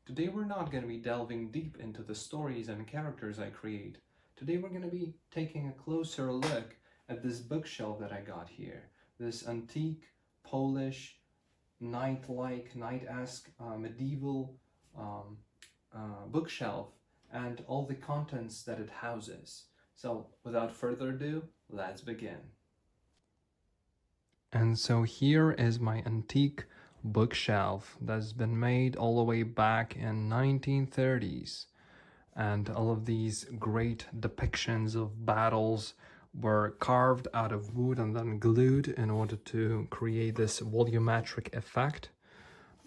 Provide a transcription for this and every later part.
Today we're not going to be delving deep into the stories and characters I create. Today we're going to be taking a closer look at this bookshelf that I got here. This antique, Polish, knight-like, knight-esque, medieval um, bookshelf and all the contents that it houses. So without further ado, let's begin. And so here is my antique bookshelf that's been made all the way back in 1930s, and all of these great depictions of battles were carved out of wood and then glued in order to create this volumetric effect.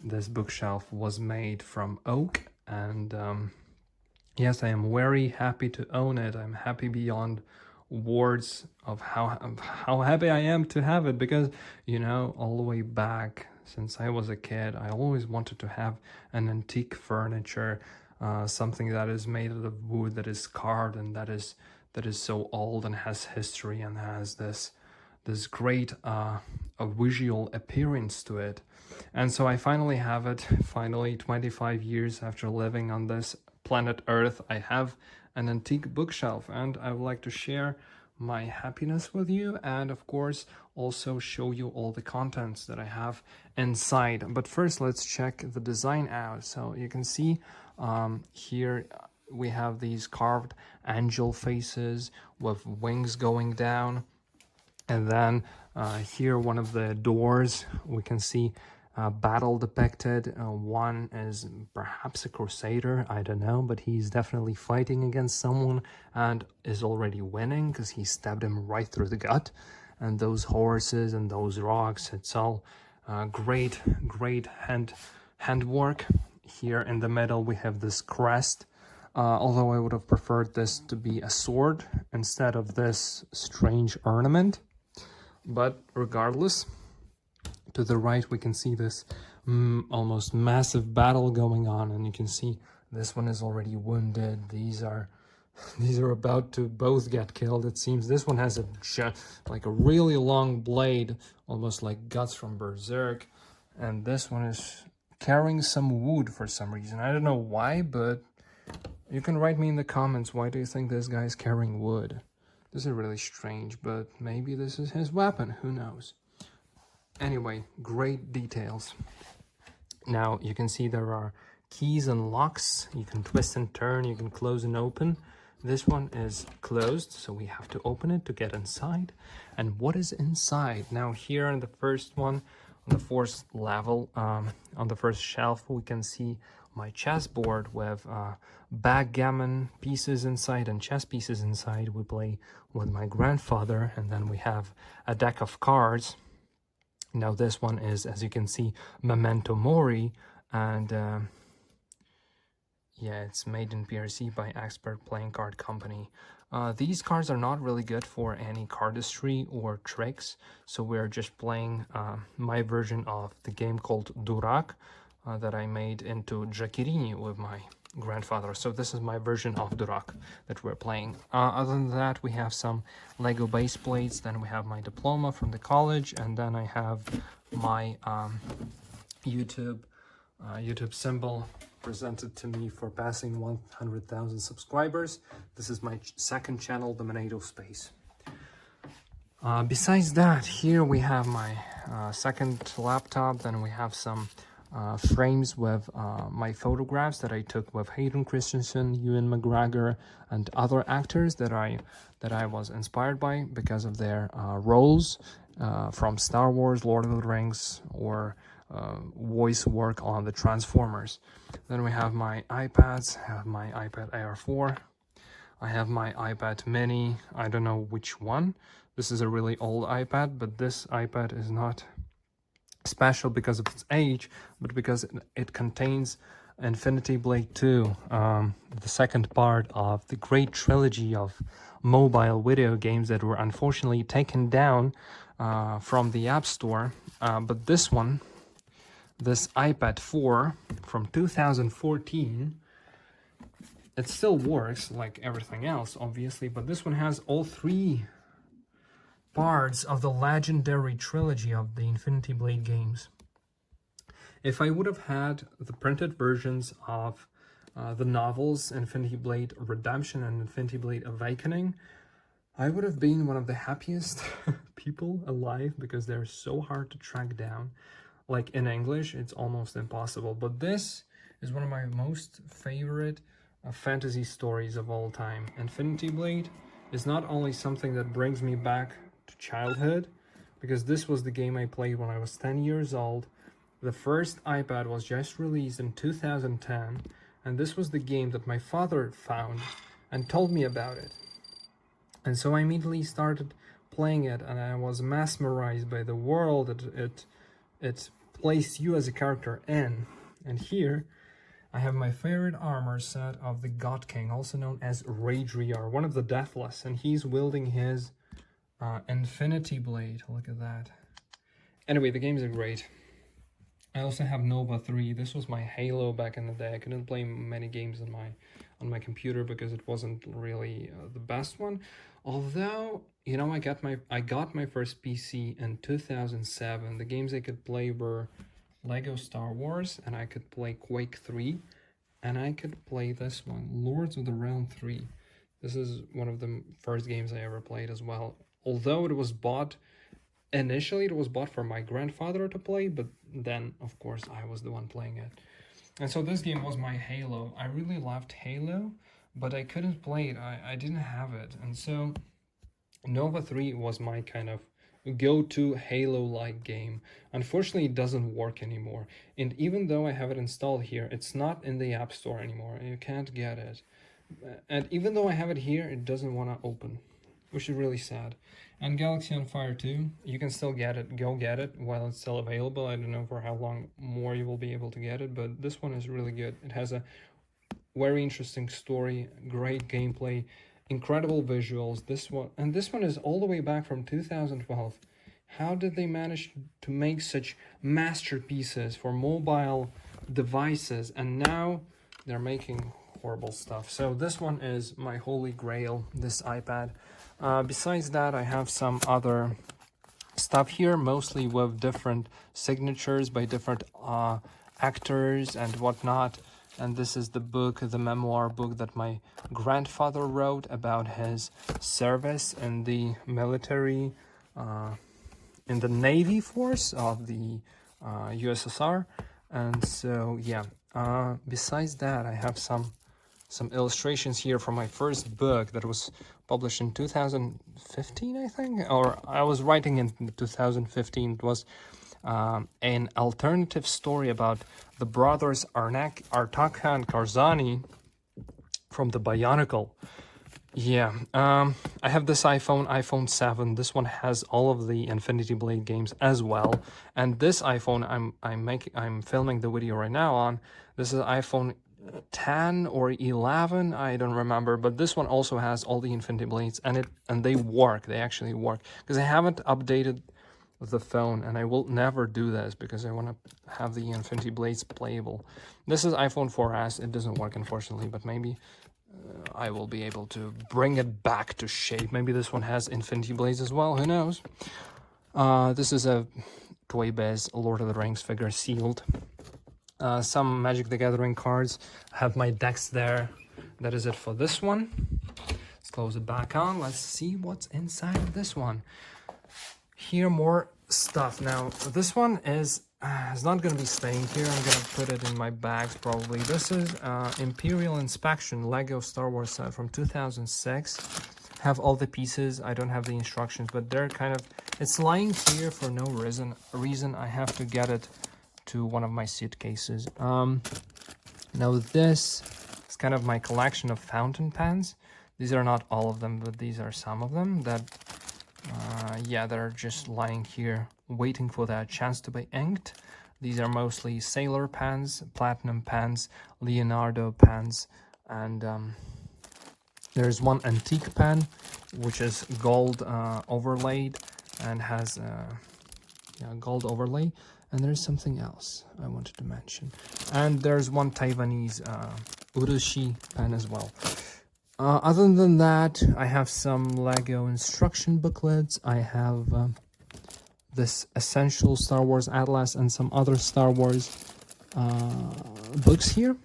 This bookshelf was made from oak, and yes, I am very happy to own it. I'm happy beyond words of how happy I am to have it, because all the way back since I was a kid, I always wanted to have an antique furniture, something that is made out of wood, that is carved, and that is so old and has history and has this great a visual appearance to it. And so I finally have it. Finally, 25 years after living on this planet Earth, I have an antique bookshelf, and I would like to share my happiness with you, and of course also show you all the contents that I have inside. But first, let's check the design out. So you can see here we have these carved angel faces with wings going down, and then here one of the doors we can see battle depicted. One is perhaps a crusader, I don't know, but he's definitely fighting against someone and is already winning because he stabbed him right through the gut. And those horses and those rocks, it's all great handwork. Here in the middle we have this crest, although I would have preferred this to be a sword instead of this strange ornament. But regardless, to the right we can see this almost massive battle going on, and you can see this one is already wounded. These are about to both get killed, it seems. This one has like a really long blade, almost like Guts from Berserk, and this one is carrying some wood for some reason. I don't know why, but you can write me in the comments, why do you think this guy is carrying wood? This is really strange, but maybe this is his weapon, who knows. Anyway, great details. Now you can see there are keys and locks. You can twist and turn, you can close and open. This one is closed, so we have to open it to get inside. And what is inside? Now here in the first one, on the fourth level, on the first shelf, we can see my chessboard with backgammon pieces inside and chess pieces inside. We play with my grandfather, and then we have a deck of cards. Now this one is, as you can see, Memento Mori, and yeah, it's made in PRC by Expert Playing Card Company. These cards are not really good for any cardistry or tricks, so we're just playing my version of the game called Durak that I made into Jakirini with my grandfather. So this is my version of Durak that we're playing. Other than that, we have some Lego base plates, then we have my diploma from the college, and then I have my YouTube symbol presented to me for passing 100,000 subscribers. This is my second channel, The Monato Space. Besides that, here we have my second laptop. Then we have some frames with my photographs that I took with Hayden Christensen, Ewan McGregor, and other actors that I was inspired by because of their roles from Star Wars, Lord of the Rings, or voice work on the Transformers. Then we have my iPads. I have my iPad Air 4. I have my iPad Mini. I don't know which one. This is a really old iPad, but this iPad is not special because of its age, but because it contains Infinity Blade 2, the second part of the great trilogy of mobile video games that were unfortunately taken down from the App Store. But this one, this iPad 4 from 2014, it still works like everything else, obviously, but this one has all three parts of the legendary trilogy of the Infinity Blade games. If I would have had the printed versions of the novels Infinity Blade Redemption and Infinity Blade Awakening, I would have been one of the happiest people alive, because they're so hard to track down. Like in English, it's almost impossible. But this is one of my most favorite fantasy stories of all time. Infinity Blade is not only something that brings me back to childhood, because this was the game I played when I was 10 years old. The first iPad was just released in 2010, and this was the game that my father found and told me about it. And so I immediately started playing it, and I was mesmerized by the world that it placed you as a character in. And here I have my favorite armor set of the God King, also known as Raedriar, one of the Deathless, and he's wielding his Infinity Blade. Look at that. Anyway, the games are great. I also have Nova 3. This was my Halo back in the day. I couldn't play many games on my computer because it wasn't really the best one. Although, you know, I got my first PC in 2007. The games I could play were Lego Star Wars, and I could play Quake 3, and I could play this one, Lords of the Realm 3. This is one of the first games I ever played as well. Although it was bought initially, it was bought for my grandfather to play, but then, of course, I was the one playing it. And so this game was my Halo. I really loved Halo, but I couldn't play it. I didn't have it. And so Nova 3 was my kind of go-to Halo-like game. Unfortunately, it doesn't work anymore. And even though I have it installed here, it's not in the App Store anymore. You can't get it. And even though I have it here, it doesn't want to open, which is really sad. And Galaxy on Fire 2, you can still get it. Go get it while it's still available. I don't know for how long more you will be able to get it, but this one is really good. It has a very interesting story, great gameplay, incredible visuals. This one is all the way back from 2012. How did they manage to make such masterpieces for mobile devices? And now they're making horrible stuff. So this one is my holy grail, this iPad. Besides that, I have some other stuff here, mostly with different signatures by different actors and whatnot. And this is the book, the memoir book that my grandfather wrote about his service in the military, in the Navy force of the USSR. And so, yeah, besides that, I have some illustrations here from my first book that was published in 2015, I think, or I was writing in 2015. It was an alternative story about the brothers Artaka and Karzani from the Bionicle. Yeah, I have this iPhone 7. This one has all of the Infinity Blade games as well. And this iPhone I'm filming the video right now on. This is iPhone 10 or 11, I don't remember, but this one also has all the Infinity Blades, and they work. They actually work, because I haven't updated the phone, and I will never do this because I want to have the Infinity Blades playable. This is iPhone 4S. It doesn't work, unfortunately, but maybe I will be able to bring it back to shape. Maybe this one has Infinity Blades as well, who knows. This is a Toy Biz Lord of the Rings figure, sealed. Some Magic the Gathering cards. I have my decks there. That is it for this one. Let's close it back on. Let's see what's inside of this one. Here, more stuff. Now, this one is not going to be staying here. I'm going to put it in my bags probably. This is Imperial Inspection Lego Star Wars set from 2006. Have all the pieces. I don't have the instructions, but they're kind of... It's lying here for no reason. I have to get it to one of my suitcases. Now this is kind of my collection of fountain pens. These are not all of them, but these are some of them that yeah, they're just lying here waiting for that chance to be inked. These are mostly Sailor pens, Platinum pens, Leonardo pens, and there's one antique pen which is gold overlaid and has yeah, gold overlay. And there's something else I wanted to mention. And there's one Taiwanese Urushi pen as well. Other than that, I have some Lego instruction booklets. I have this Essential Star Wars Atlas and some other Star Wars books here.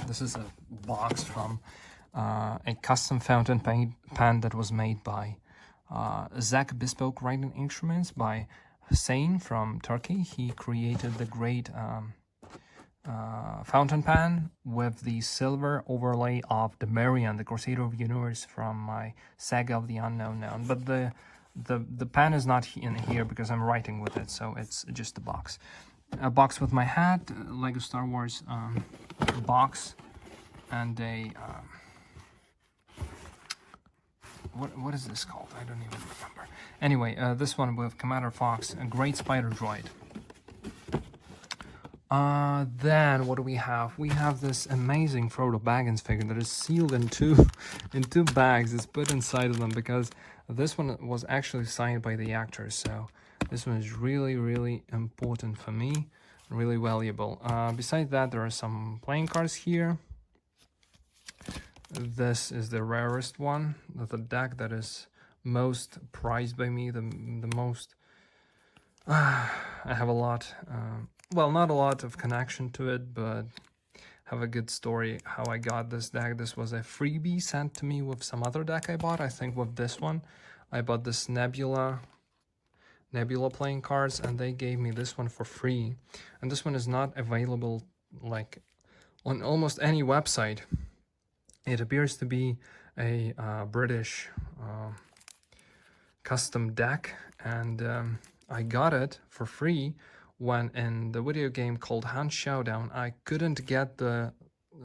This is a box from a custom fountain pen that was made by Zach Bespoke Writing Instruments by Hussein from Turkey. He created the great fountain pen with the silver overlay of the Marian, the Crusader of the Universe from my Saga of the Unknown Known. But the pen is not in here because I'm writing with it, so it's just a box. A box with my hat, Lego Star Wars box, and a what is this called? I don't even remember. Anyway, this one with Commander Fox, a great spider droid. Then what do we have? We have this amazing Frodo Baggins figure that is sealed in two bags. It's put inside of them because this one was actually signed by the actor. So this one is really, really important for me, really valuable. Besides that, there are some playing cards here. This is the rarest one, the deck that is most prized by me, the most. I have a lot. Well, not a lot of connection to it, but have a good story how I got this deck. This was a freebie sent to me with some other deck I bought. I think with this one, I bought this Nebula playing cards, and they gave me this one for free. And this one is not available like on almost any website. It appears to be a British custom deck, and I got it for free when in the video game called Hunt Showdown I couldn't get the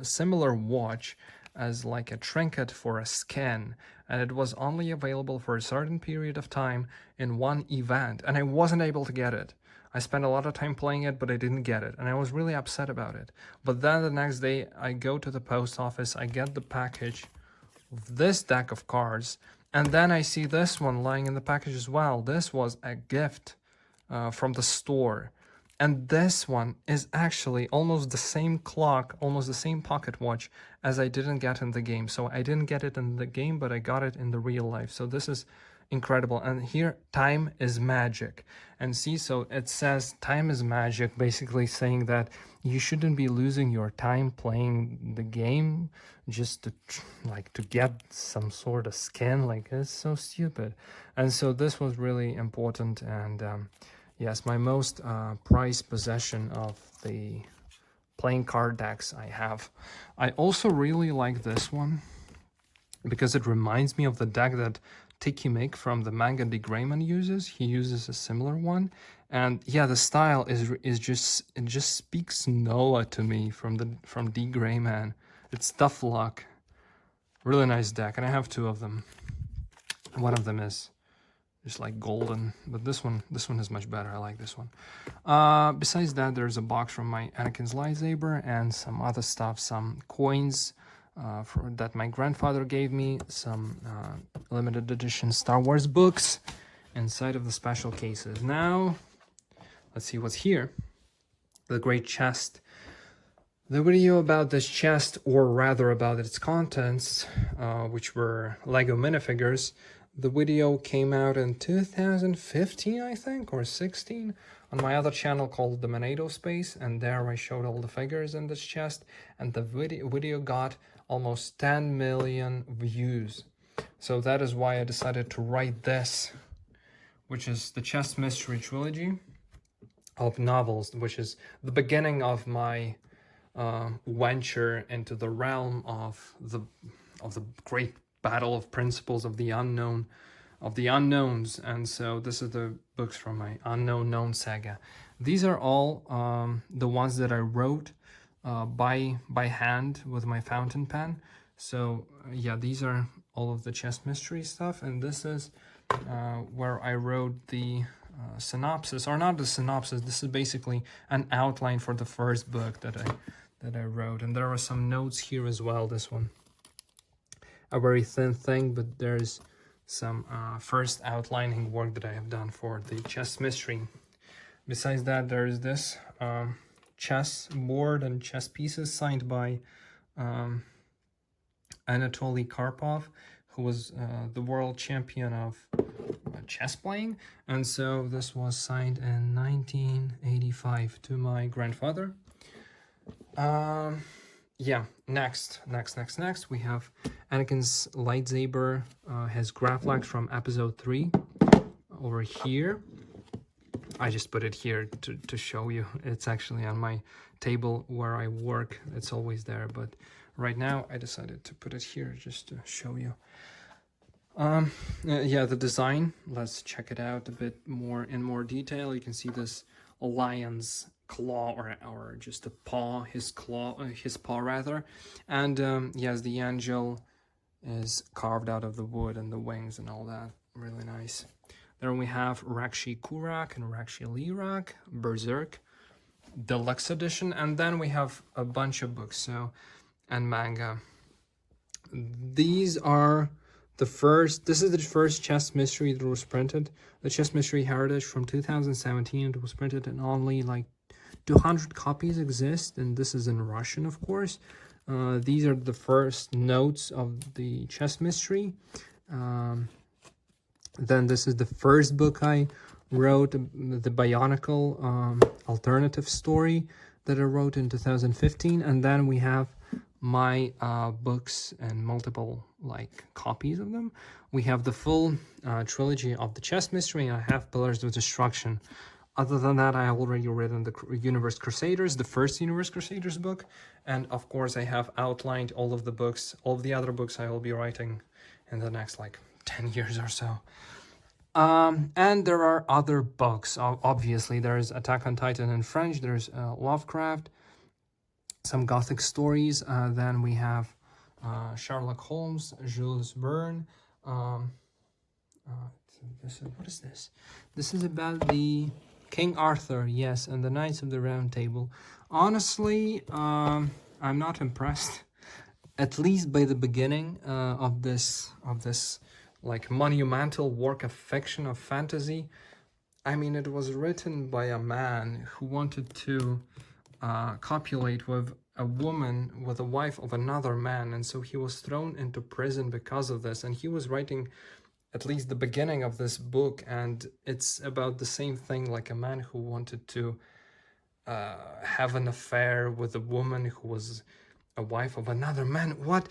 similar watch as like a trinket for a skin, and it was only available for a certain period of time in one event, and I wasn't able to get it. I spent a lot of time playing it, but I didn't get it, and I was really upset about it. But then the next day I go to the post office, I get the package of this deck of cards, and then I see this one lying in the package as well. This was a gift from the store. And this one is actually almost the same clock, almost the same pocket watch as I didn't get in the game. So I didn't get it in the game, but I got it in the real life. So this is incredible. And here, time is magic. And see, so it says time is magic, basically saying that you shouldn't be losing your time playing the game just to get some sort of skin. Like, it's so stupid. And so this was really important, and yes, my most prized possession of the playing card decks I have. I also really like this one because it reminds me of the deck that Tiki Make from the manga D. Grayman uses. He uses a similar one, and yeah, the style is just, it just speaks Noah to me from D. Grayman. It's tough luck. Really nice deck, and I have two of them. One of them is just like golden, but this one is much better. I like this one. Besides that, there's a box from my Anakin's lightsaber and some other stuff, some coins that my grandfather gave me, some limited edition Star Wars books inside of the special cases. Now, let's see what's here. The great chest. The video about this chest, or rather about its contents, which were Lego minifigures, the video came out in 2015, I think, or 16, on my other channel called The Monado Space, and there I showed all the figures in this chest, and the video got almost 10 million views. So that is why I decided to write this, which is the Chest Mystery Trilogy of novels, which is the beginning of my venture into the realm of the great battle of principles of the unknown, of the unknowns. And so this is the books from my Unknown Known saga. These are all the ones that I wrote by hand with my fountain pen. So yeah, these are all of the chess mystery stuff, and this is where I wrote the synopsis, or not the synopsis. This is basically an outline for the first book that I wrote, and there are some notes here as well. This one, a very thin thing, but there's some first outlining work that I have done for the chess mystery. Besides that, there is this chess board and chess pieces signed by Anatoly Karpov, who was the world champion of chess playing. And so this was signed in 1985 to my grandfather. Yeah, next, we have Anakin's lightsaber, has Graflax from episode 3 over here. I just put it here to show you. It's actually on my table where I work. It's always there, but right now I decided to put it here just to show you. Yeah, the design, let's check it out a bit more in more detail. You can see this lion's claw, or just a paw, his claw, his paw rather. And yes, the angel is carved out of the wood, and the wings and all that. Really nice. Then we have Rakshi Kurak and Rakshi Lirak, Berserk, Deluxe Edition, and then we have a bunch of books, and manga. These are this is the first chess mystery that was printed. The Chess Mystery Heritage from 2017. It was printed and only like 200 copies exist, and this is in Russian, of course. These are the first notes of the chess mystery. Then this is the first book I wrote, the Bionicle alternative story that I wrote in 2015. And then we have my books and multiple copies of them. We have the full trilogy of the chess mystery, and I have Pillars of Destruction. Other than that, I have already written the Universe Crusaders, the first Universe Crusaders book, and of course I have outlined all of the books, all of the other books I will be writing in the next 10 years or so. And there are other books. Obviously, there's Attack on Titan in French, there's Lovecraft, some Gothic stories, then we have Sherlock Holmes, Jules Verne. What is this? This is about the King Arthur, yes, and the Knights of the Round Table. Honestly, I'm not impressed, at least by the beginning of this monumental work of fiction, of fantasy. I mean, it was written by a man who wanted to copulate with a woman, with a wife of another man, and so he was thrown into prison because of this. And he was writing at least the beginning of this book, and it's about the same thing, like a man who wanted to have an affair with a woman who was a wife of another man. What?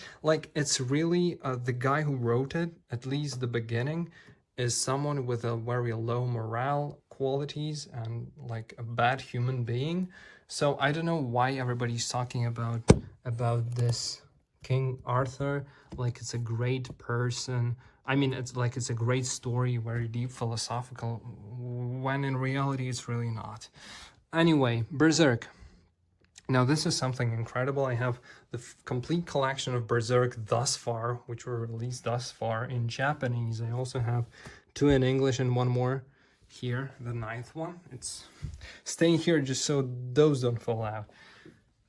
It's really the guy who wrote it, at least the beginning, is someone with a very low morale qualities and a bad human being. So I don't know why everybody's talking about this King Arthur like it's a great person. I mean, it's a great story, very deep philosophical, when in reality it's really not. Anyway, Berserk. Now this is something incredible. I have the complete collection of Berserk thus far, which were released thus far in Japanese. I also have 2 in English and 1 more here, the 9th one. It's staying here just so those don't fall out.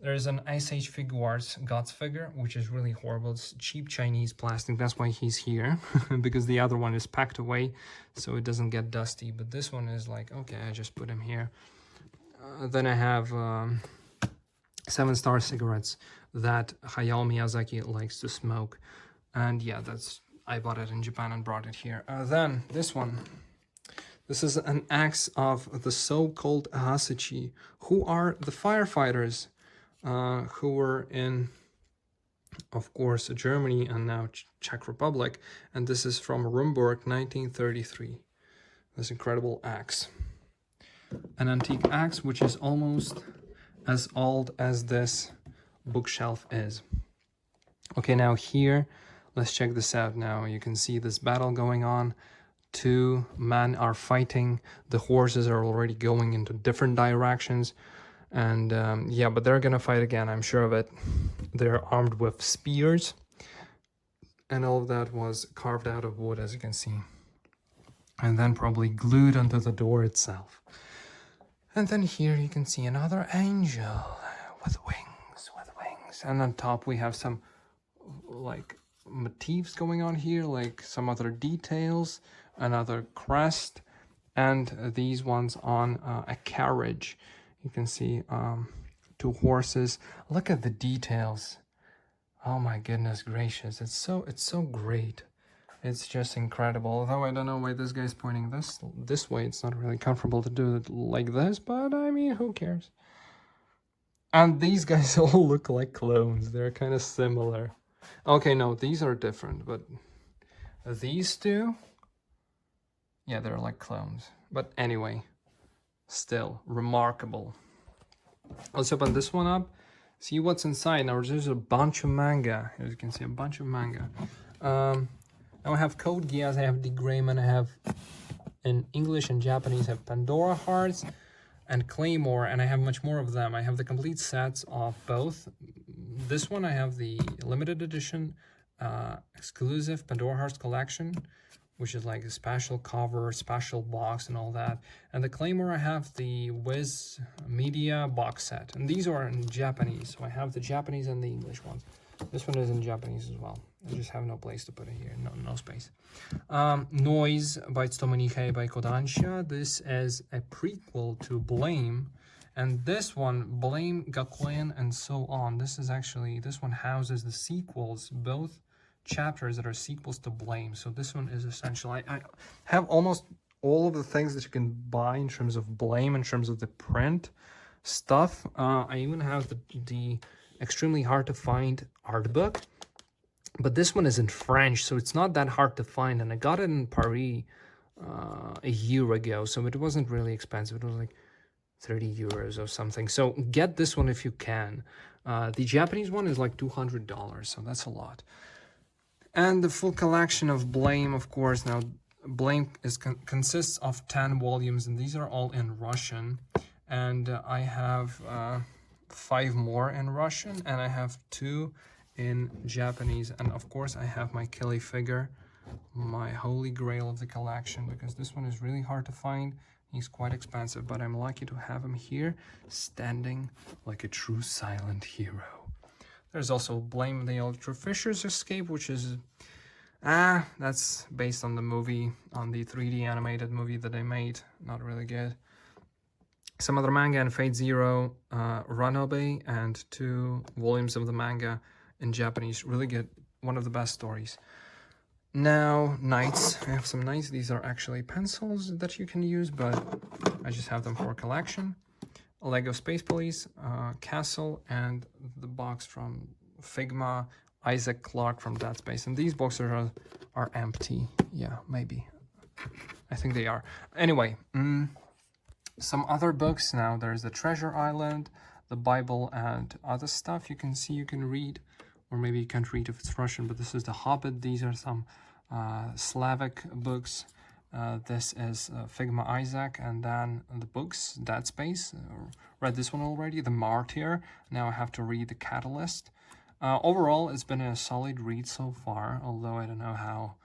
There's an Ice Age Figuarts Gods figure, which is really horrible. It's cheap Chinese plastic. That's why he's here, because the other one is packed away, so it doesn't get dusty. But this one is okay, I just put him here. Then I have 7-Star cigarettes that Hayao Miyazaki likes to smoke. And yeah, I bought it in Japan and brought it here. Then this one. This is an axe of the so-called Hasuchi, who are the firefighters who were in, of course, Germany and now Czech Republic. And this is from Rumburg, 1933. This incredible axe. An antique axe, which is almost as old as this bookshelf is. Okay, now here, let's check this out now. You can see this battle going on. 2 men are fighting. The horses are already going into different directions. And yeah, but they're gonna fight again, I'm sure of it. They're armed with spears. And all of that was carved out of wood, as you can see. And then probably glued onto the door itself. And then here you can see another angel with wings. And on top we have some motifs going on here, some other details, another crest, and these ones on a carriage. You can see 2 horses. Look at the details. Oh my goodness gracious, it's so great. It's just incredible. Although I don't know why this guy's pointing this way. It's not really comfortable to do it like this, but I mean, who cares? And these guys all look like clones. They're kind of similar. Okay, no, these are different, but these two, yeah, they're like clones. But anyway, still remarkable. Let's open this one up. See what's inside. Now there's a bunch of manga. As you can see, a bunch of manga. Now I have Code Geass, I have the Greyman, I have in English and Japanese, I have Pandora Hearts and Claymore, and I have much more of them. I have the complete sets of both. This one I have the limited edition exclusive Pandora Hearts collection, which is like a special cover, special box and all that. And the Claymore, I have the Wiz Media box set. And these are in Japanese, so I have the Japanese and the English ones. This one is in Japanese as well. I just have no place to put it here, no space. Noise by Tsutomu Nihei by Kodansha. This is a prequel to Blame. And this one, Blame, Gakuen, and so on. This one houses the sequels, both chapters that are sequels to Blame. So this one is essential. I have almost all of the things that you can buy in terms of Blame, in terms of the print stuff. I even have the extremely hard to find art book, but this one is in French, so it's not that hard to find, and I got it in Paris a year ago, so it wasn't really expensive. It was like 30 euros or something. So get this one if you can. The Japanese one is like $200, so that's a lot. And the full collection of Blame, of course. Now Blame consists of 10 volumes, and these are all in Russian, and I have 5 more in Russian, and I have 2 in Japanese. And of course I have my Kelly figure, my holy grail of the collection, because this one is really hard to find. He's quite expensive, but I'm lucky to have him here, standing like a true silent hero. There's also Blame the Ultra Fisher's Escape, which is that's based on the movie, on the 3D animated movie that they made. Not really good. Some other manga and Fate Zero, Runobe, and 2 volumes of the manga in Japanese. Really good. One of the best stories. Now, Knights. I have some Knights. These are actually pencils that you can use, but I just have them for collection. Lego Space Police, Castle, and the box from Figma, Isaac Clarke from Dead Space. And these boxes are empty. Yeah, maybe. I think they are. Anyway, some other books now. There's the Treasure Island, the Bible, and other stuff you can see, you can read. Or maybe you can't read if it's Russian, but this is The Hobbit. These are some Slavic books. This is Figma Isaac, and then the books, Dead Space. Read this one already, The Martyr. Now I have to read The Catalyst. Overall, it's been a solid read so far, although I don't know how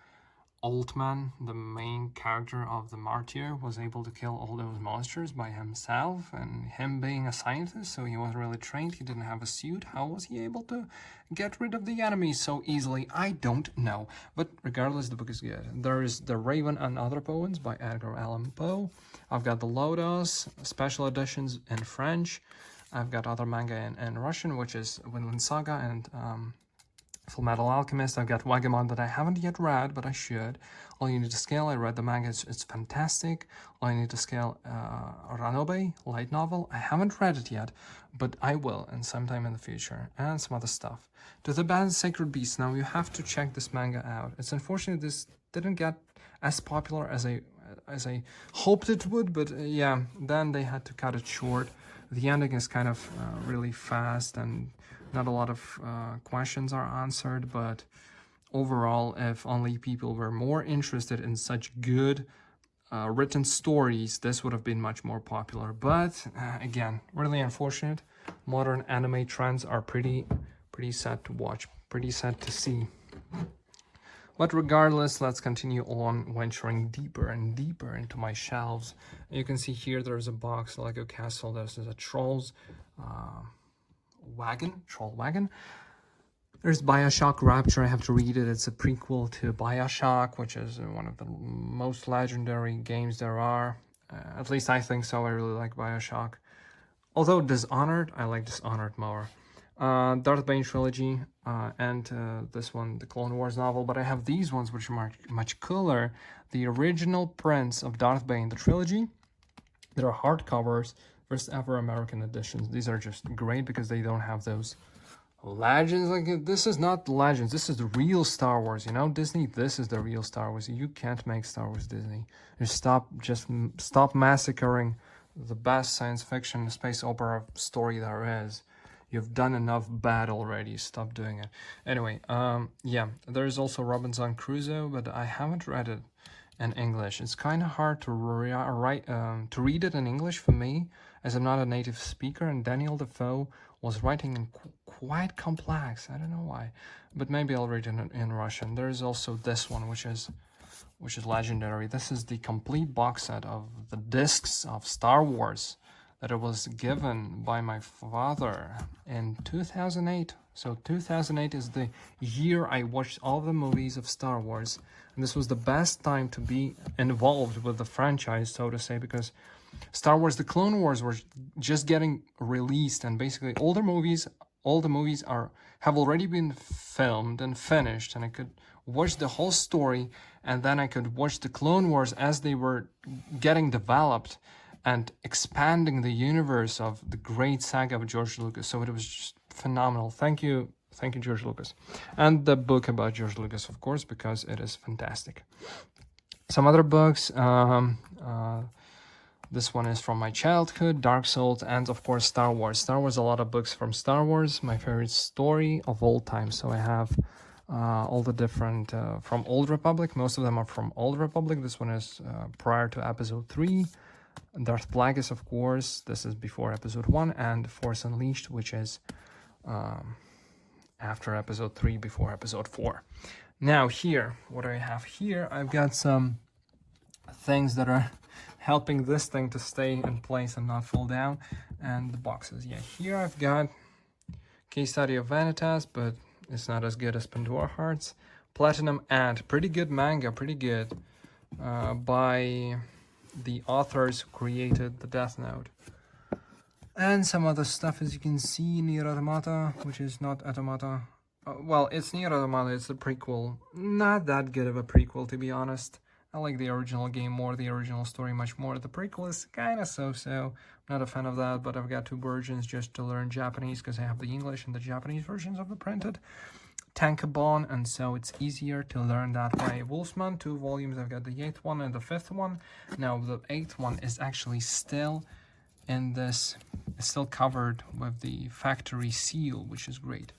Altman, the main character of The Martyr, was able to kill all those monsters by himself, and him being a scientist, so he wasn't really trained, he didn't have a suit. How was he able to get rid of the enemies so easily? I don't know. But regardless, the book is good. There is The Raven and Other Poems by Edgar Allan Poe. I've got The Lotus, special editions in French. I've got other manga in Russian, which is Vinland Saga and Full Metal Alchemist. I've got Wagamon that I haven't yet read, but I should. All You Need to Scale, I read the manga, it's fantastic. All You Need to Scale, Ranobe, light novel. I haven't read it yet, but I will, and sometime in the future. And some other stuff. To the Band Sacred Beast. Now, you have to check this manga out. It's unfortunate this didn't get as popular as I hoped it would, but yeah, then they had to cut it short. The ending is kind of really fast, and not a lot of questions are answered, but overall, if only people were more interested in such good written stories, this would have been much more popular. But again, really unfortunate. Modern anime trends are pretty sad to watch, pretty sad to see. But regardless, let's continue on venturing deeper and deeper into my shelves. You can see here there's a box, Lego Castle. This is a Troll Wagon. There's Bioshock Rapture. I have to read it. It's a prequel to Bioshock, which is one of the most legendary games there are. At least I think so. I really like Bioshock. Although Dishonored, I like Dishonored more. Darth Bane trilogy, and this one, the Clone Wars novel. But I have these ones, which are much cooler. The original prints of Darth Bane, the trilogy. There are hardcovers first ever American editions. These are just great because they don't have those legends. Like, this is not legends, this is the real Star Wars, you know. Disney, this is the real Star Wars. You can't make Star Wars, Disney. Stop massacring the best science fiction space opera story there is. You've done enough bad already. Stop doing it. Anyway, yeah, there's also Robinson Crusoe, but I haven't read it in English. It's kind of hard to read it in English for me, as I'm not a native speaker, and Daniel Defoe was writing in quite complex. I don't know why, but maybe I'll read it in Russian. There is also this one, which is legendary. This is the complete box set of the discs of Star Wars that it was given by my father in 2008. So 2008 is the year I watched all the movies of Star Wars, and this was the best time to be involved with the franchise, so to say, because Star Wars The Clone Wars were just getting released, and basically all the movies have already been filmed and finished, and I could watch the whole story, and then I could watch the Clone Wars as they were getting developed and expanding the universe of the great saga of George Lucas. So it was just phenomenal. Thank you, George Lucas. And the book about George Lucas, of course, because it is fantastic. Some other books, this one is from my childhood, Dark Souls, and of course Star Wars. Star Wars, a lot of books from Star Wars, my favorite story of all time. So I have all the different, from Old Republic, most of them are from Old Republic. This one is prior to Episode 3. Darth Plagueis, of course, this is before Episode 1, and Force Unleashed, which is after Episode 3, before Episode 4. Now here, what I have here, I've got some things that are helping this thing to stay in place and not fall down, and the boxes. Yeah, here I've got Case Study of Vanitas, but it's not as good as Pandora Hearts. Platinum Ant, pretty good manga, pretty good, by the authors who created the Death Note. And some other stuff, as you can see, Nier Automata, which is not Automata. Well, it's Nier Automata, it's the prequel. Not that good of a prequel, to be honest. I like the original game more, the original story much more. The prequel is kind of so-so. I'm not a fan of that, but I've got 2 versions just to learn Japanese, because I have the English and the Japanese versions of the printed tankobon, and so it's easier to learn that way. Wolfsman, 2 volumes. I've got the 8th one and the 5th one. Now the 8th one is actually still in this, it's still covered with the factory seal, which is great.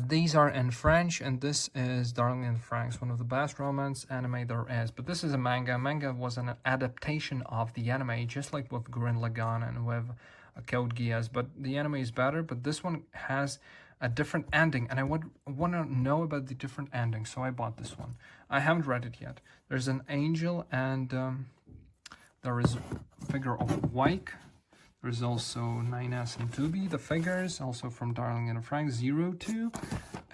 These are in French, and this is Darling in France, one of the best romance anime there is. But this is a manga. Manga was an adaptation of the anime, just like with Gurren Lagann and with Code Geass. But the anime is better, but this one has a different ending, and I would want to know about the different ending, so I bought this one. I haven't read it yet. There's an angel, and there is a figure of Wyke. There's also 9S and 2B, the figures, also from Darling in Frank, 02,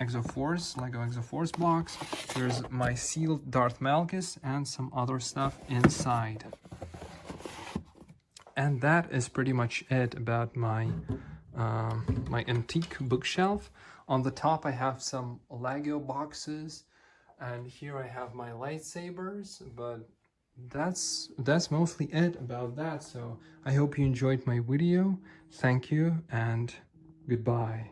Exoforce, Lego Exoforce box. There's my sealed Darth Malgus, and some other stuff inside. And that is pretty much it about my my antique bookshelf. On the top I have some Lego boxes, and here I have my lightsabers, but that's mostly it about that. So I hope you enjoyed my video. Thank you and goodbye.